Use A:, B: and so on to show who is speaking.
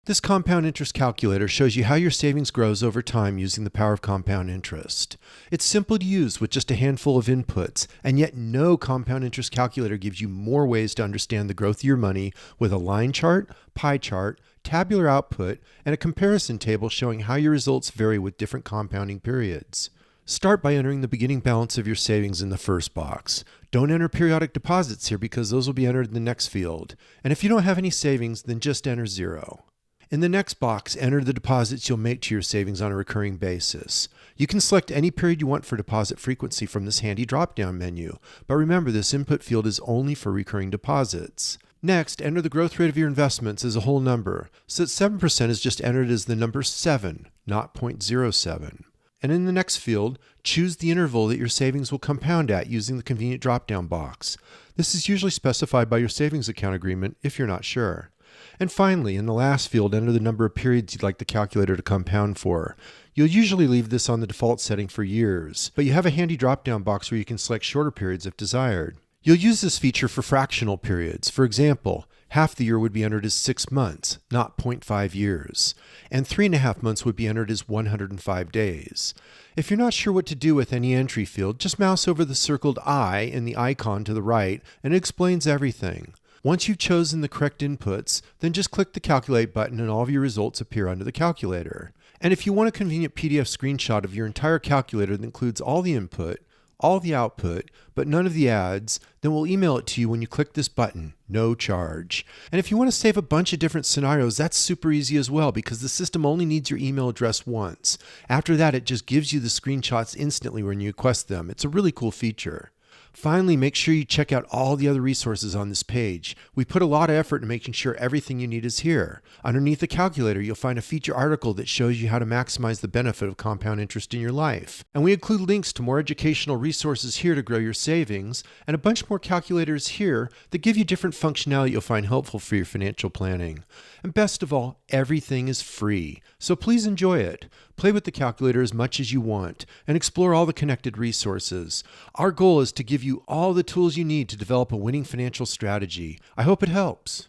A: This compound interest calculator shows you how your savings grows over time using the power of compound interest. It's simple to use with just a handful of inputs, and yet no compound interest calculator gives you more ways to understand the growth of your money with a line chart, pie chart, tabular output, and a comparison table showing how your results vary with different compounding periods. Start by entering the beginning balance of your savings in the first box. Don't enter periodic deposits here because those will be entered in the next field. And if you don't have any savings, then just enter 0. In the next box, enter the deposits you'll make to your savings on a recurring basis. You can select any period you want for deposit frequency from this handy drop-down menu, but remember this input field is only for recurring deposits. Next, enter the growth rate of your investments as a whole number, so that 7% is just entered as the number 7, not 0.07. And in the next field, choose the interval that your savings will compound at using the convenient drop-down box. This is usually specified by your savings account agreement if you're not sure. And finally, in the last field, enter the number of periods you'd like the calculator to compound for. You'll usually leave this on the default setting for years, but you have a handy drop-down box where you can select shorter periods if desired. You'll use this feature for fractional periods. For example, half the year would be entered as 6 months, not 0.5 years, and 3.5 months would be entered as 105 days. If you're not sure what to do with any entry field, just mouse over the circled I in the icon to the right, and it explains everything. Once you've chosen the correct inputs, then just click the Calculate button and all of your results appear under the calculator. And if you want a convenient PDF screenshot of your entire calculator that includes all the input, all the output, but none of the adds, then we'll email it to you when you click this button, no charge. And if you want to save a bunch of different scenarios, that's super easy as well because the system only needs your email address once. After that, it just gives you the screenshots instantly when you request them. It's a really cool feature. Finally, make sure you check out all the other resources on this page. We put a lot of effort in making sure everything you need is here. Underneath the calculator, you'll find a feature article that shows you how to maximize the benefit of compound interest in your life. And we include links to more educational resources here to grow your savings, and a bunch more calculators here that give you different functionality you'll find helpful for your financial planning. And best of all, everything is free. So please enjoy it. Play with the calculator as much as you want and explore all the connected resources. Our goal is to give you all the tools you need to develop a winning financial strategy. I hope it helps.